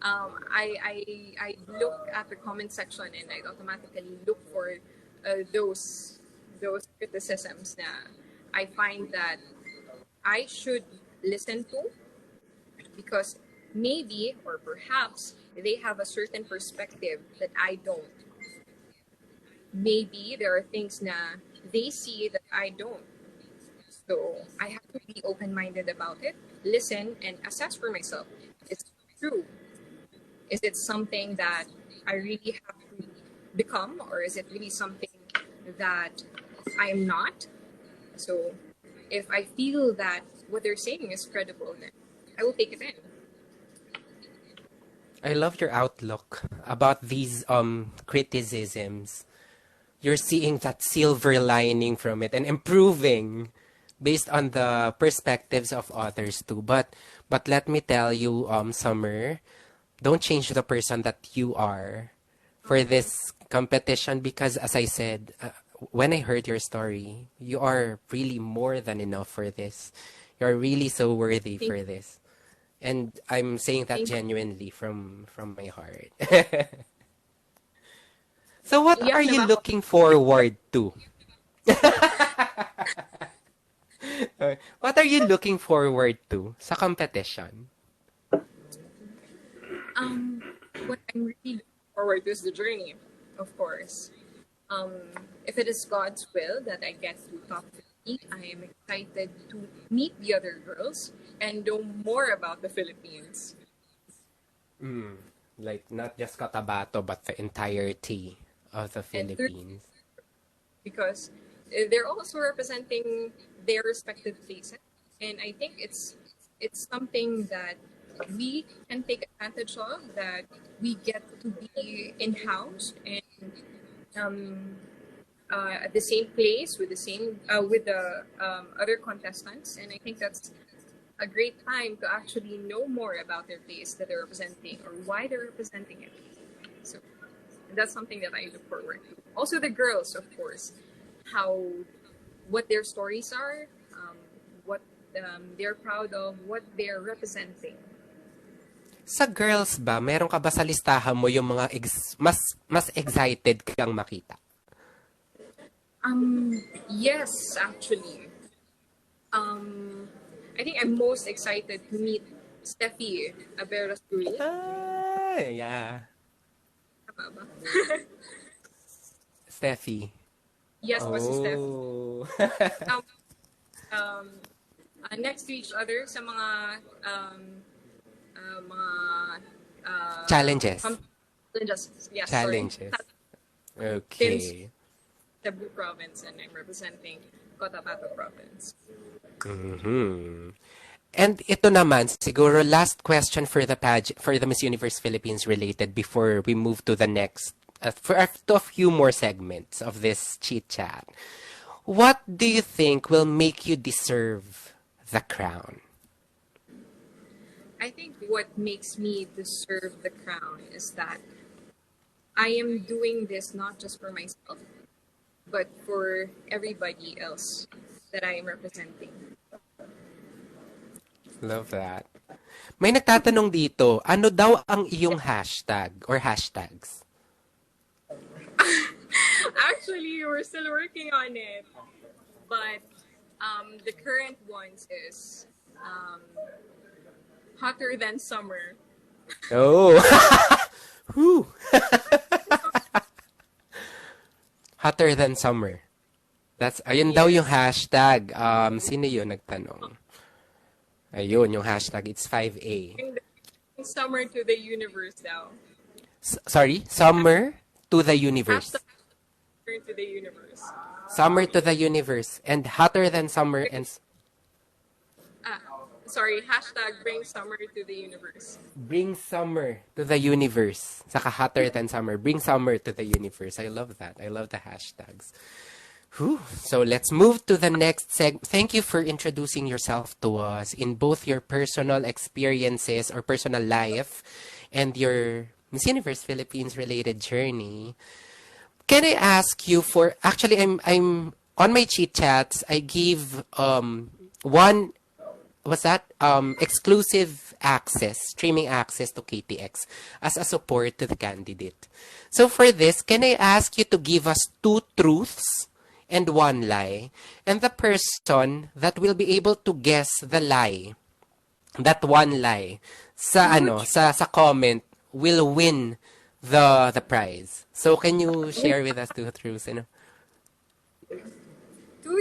I look at the comment section and I automatically look for those criticisms na I find that I should listen to because maybe or perhaps they have a certain perspective that I don't. Maybe there are things na they see that I don't. So I have to be open-minded about it, listen, and assess for myself. Is it true? Is it something that I really have to become, or is it really something that I am not? So if I feel that what they're saying is credible, then I will take it in. I love your outlook about these criticisms. You're seeing that silver lining from it and improving based on the perspectives of others too. But let me tell you, Summer, don't change the person that you are for this competition because, as I said, when I heard your story, you are really more than enough for this. You're really so worthy Thank, for this. And I'm saying that thank. genuinely from my heart. So what are Iyak na you ba ako? looking forward to? What are you looking forward to sa competition? Um, what I'm really looking forward to is the journey, of course. Um, if it is God's will that I get to top 50, I am excited to meet the other girls and know more about the Philippines. Like not just Cotabato but the entirety of the And through, Philippines. because they're also representing their respective places, and I think it's something that we can take advantage of. That we get to be in house and um, at the same place with the same with the other contestants, and I think that's a great time to actually know more about their place that they're representing or why they're representing it. So that's something that I look forward to. Also, the girls, of course, how what their stories are, what they're proud of, what they're representing. Sa girls ba, meron ka ba sa listahan mo yung mga mas excited kang makita? Yes, actually. I think I'm most excited to meet Steffi Aberasturi. Ah, yeah. Tama ba? Steffi. Yes, po si Steph. Oh. Um, um, next to each other sa mga mga Challenges. challenges. Yes, Challenges. sorry. Since Okay. Cebu province and I'm representing Cotabato province. And ito naman, siguro last question for the Miss Universe Philippines related before we move to the next, to a few more segments of this chit chat. What do you think will make you deserve the crown? I think what makes me deserve the crown is that I am doing this not just for myself, but for everybody else that I am representing. Love that. May nagtatanong dito, ano daw ang iyong hashtag or hashtags? Actually, we're still working on it, but the current ones is hotter than summer. Oh. Whew. Hotter than summer. Ayun daw yung hashtag. Sino yun nagtanong? Ayun, yung hashtag. It's 5A. Bring summer to the universe now. Sorry? Summer to the universe. Hashtag summer to the universe. Summer to the universe. And hotter than summer and... Sorry, hashtag bring summer to the universe. Bring summer to the universe. Saka hotter than summer. Bring summer to the universe. I love that. I love the hashtags. Whew. So let's move to the next segment. Thank you for introducing yourself to us in both your personal experiences or personal life and your Miss Universe Philippines related journey. Can I ask you for, actually I'm on my cheat chats, I give one, what's that? Exclusive access, streaming access to KTX as a support to the candidate. So for this, can I ask you to give us 2 truths and 1 lie? And the person that will be able to guess the lie, that 1 lie, sa comment will win the prize. So can you share with us 2 truths? 2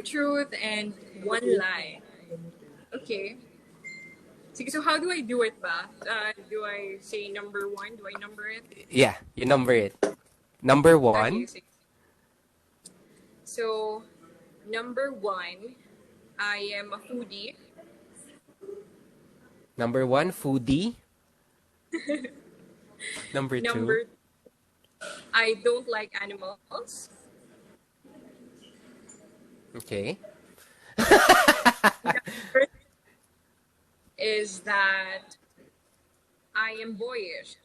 truth and 1 lie. Okay. Sige, so how do I do it ba? Do I say number 1? Do I number it? Yeah, you number it. Number 1. Okay, sige. So, number 1, I am a foodie. Number 1, foodie. Number 2. Number 2, I don't like animals. Okay. Number is that I am boyish.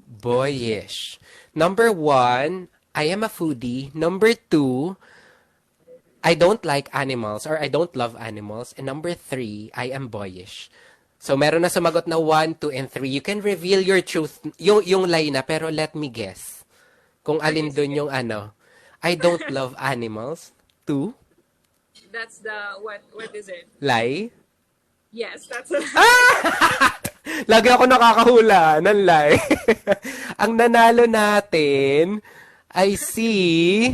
Boyish. Number 1, I am a foodie. Number 2, I don't like animals or I don't love animals. And number 3, I am boyish. So, meron na sumagot na 1, 2, and 3. You can reveal your truth, yung lie na, pero let me guess. Kung alin dun yung ano. I don't love animals. 2, That's the, what is it? lie. Yes, that's a Lagi ako nakakahula ng lie. Ang nanalo natin ay si...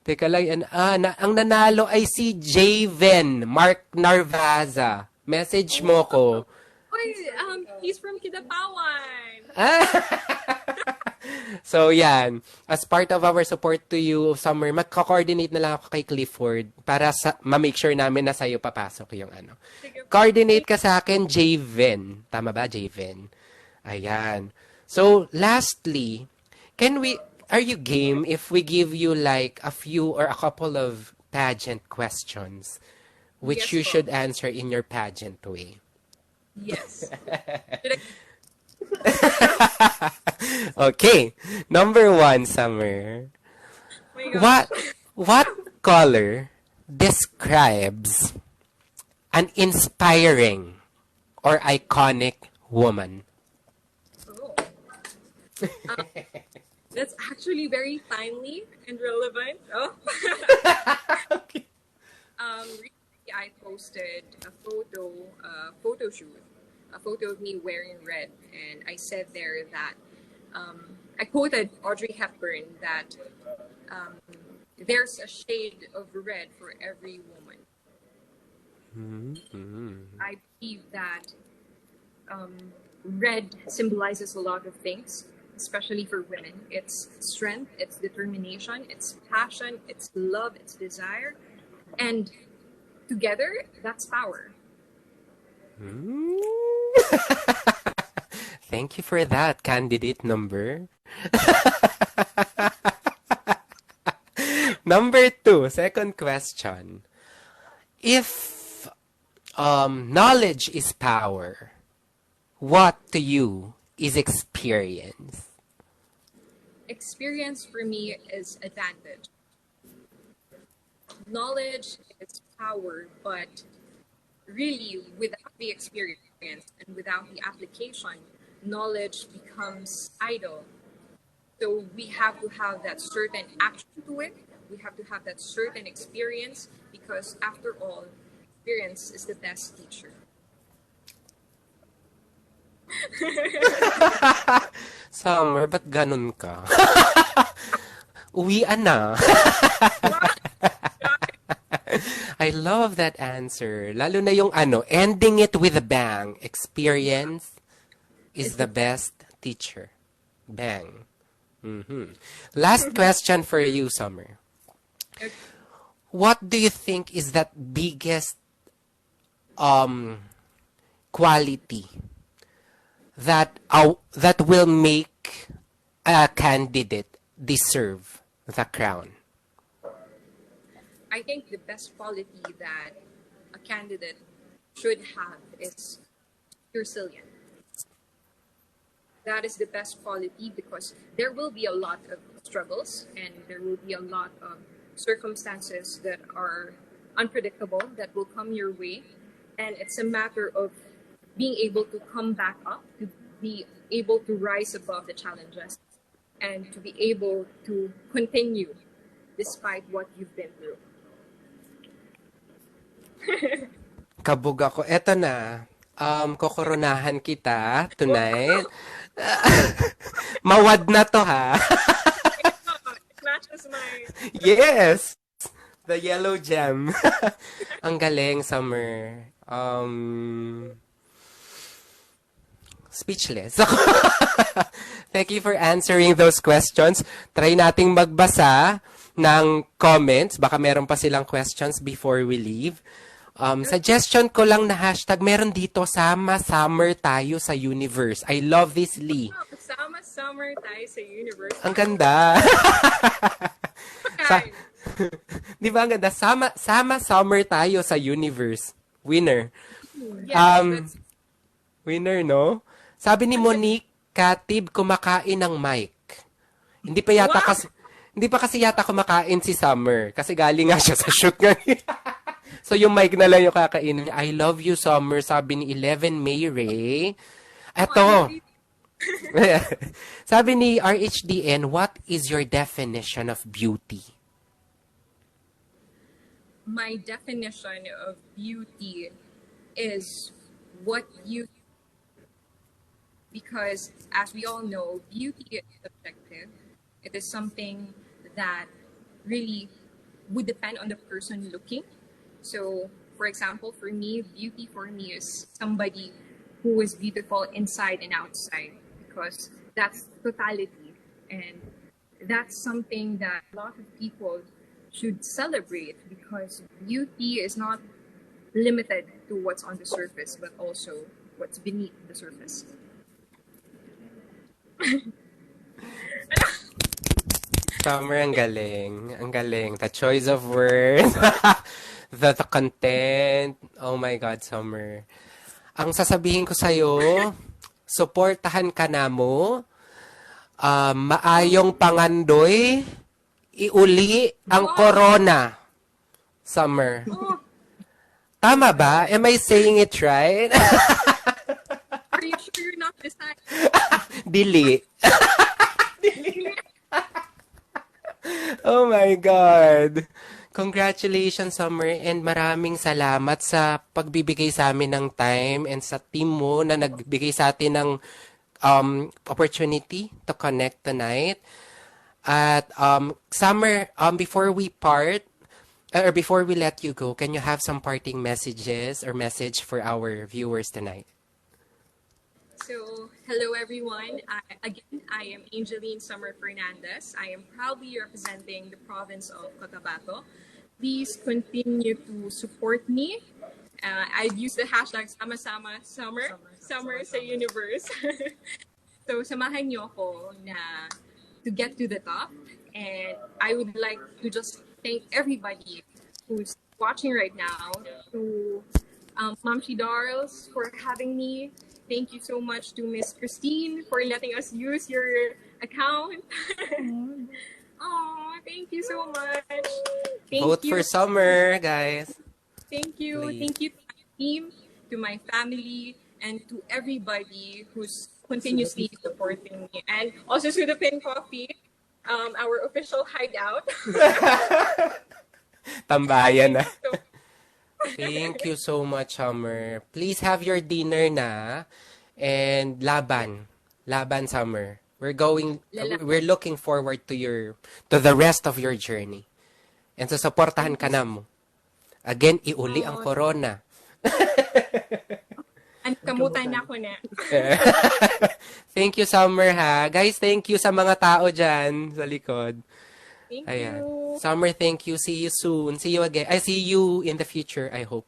Teka lang, ang nanalo ay si Javen Mark Narvaza. Message mo ko. Oy, he's from Kidapawan. So, yan. As part of our support to you, Summer, magka-coordinate na lang ako kay Clifford para ma-make sure namin na sa'yo papasok yung ano. Coordinate ka sa akin, Javen. Tama ba, Javen? Ayan. So, lastly, are you game if we give you like a few or a couple of pageant questions which Yes, you po. should answer in your pageant way? Yes. Okay. Number 1, Summer. Oh my gosh. What color describes an inspiring or iconic woman? Oh. That's actually very timely and relevant. Oh. Okay. Recently I posted a photo shoot, a photo of me wearing red, and I said there that I quoted Audrey Hepburn that there's a shade of red for every woman. Mm-hmm. I believe that red symbolizes a lot of things, especially for women. It's strength, it's determination, it's passion, it's love, it's desire. And together, that's power. Thank you for that, candidate number. Number 2, second question. If knowledge is power, what to you is experience? Experience for me is advantage. Knowledge is power, but really without the experience and without the application, knowledge becomes idle. So we have to have that certain action to it. We have to have that certain experience, because after all, experience is the best teacher. Summer, ba't ganun ka? Uwian na. I love that answer. Lalo na yung ending it with a bang. Experience is the best teacher. Bang. Mm-hmm. Last question for you, Summer. What do you think is that biggest quality that will make a candidate deserve the crown? I think the best quality that a candidate should have is resilient. That is the best quality, because there will be a lot of struggles and there will be a lot of circumstances that are unpredictable that will come your way. And it's a matter of being able to come back up, to be able to rise above the challenges, and to be able to continue despite what you've been through. Kabog ako. Eto na. Kokoronahan kita tonight. Mawad na to, ha? It matches my... Yes! The yellow gem. Ang galing, Summer. Speechless. Thank you for answering those questions. Try nating magbasa ng comments. Baka meron pa silang questions before we leave. Suggestion ko lang na hashtag, meron dito, sama summer tayo sa universe. I love this, Lee. Sama summer tayo sa universe. Ang ganda. Okay. Di ba ang ganda? Sama summer tayo sa universe. Winner. Yes, Um, that's winner, no? Sabi ni Monique, Katib kumakain ng mic. Hindi pa yata wow. kasi hindi pa kasi yata kumakain si Summer kasi galing nga siya sa shoot nga. So yung mic na lang yung kakainin niya. I love you, Summer, sabi ni 11 May Ray. Eto. Sabi ni RHDN, what is your definition of beauty? My definition of beauty is what you, because as we all know, beauty is subjective. It is something that really would depend on the person looking. So, for example, for me, beauty for me is somebody who is beautiful inside and outside, because that's totality. And that's something that a lot of people should celebrate, because beauty is not limited to what's on the surface, but also what's beneath the surface. Summer, ang galing. Ang galing. The choice of words. the content. Oh my God, Summer. Ang sasabihin ko sa'yo, suportahan ka na mo, maayong pangandoy, iuli ang corona. Summer. Oh, Tama ba? Am I saying it right? are you sure you're not deciding? Dili. Oh my God. Congratulations, Summer, and maraming salamat sa pagbibigay sa amin ng time and sa team mo na nagbigay sa atin ng opportunity to connect tonight. At Summer, before we part, or before we let you go, can you have some parting messages or message for our viewers tonight? So, hello everyone. I am Angelin Summer Fernandez. I am proudly representing the province of Cotabato. Please continue to support me. I've used the hashtag sama-sama summer sa universe. So, samahan niyo ako na to get to the top. And I would like to just thank everybody who's watching right now. To Ma'am Darls for having me. Thank you so much to Miss Christine for letting us use your account. Oh, thank you so much. Vote for Summer, guys. Thank you. Please. Thank you to my team, to my family, and to everybody who's continuously supporting me. And also to the Pin Coffee, our official hideout. Tambayan na. So, Thank you so much, Summer. Please have your dinner na and laban. Laban, Summer. We're looking forward to the rest of your journey. And so supportahan ka na mo. Again, iuli ang corona. kamutan na ako na. Thank you, Summer, ha. Guys, thank you sa mga tao dyan sa likod. Thank Ayan. you. Summer, thank you. See you soon. See you again. I see you in the future, I hope.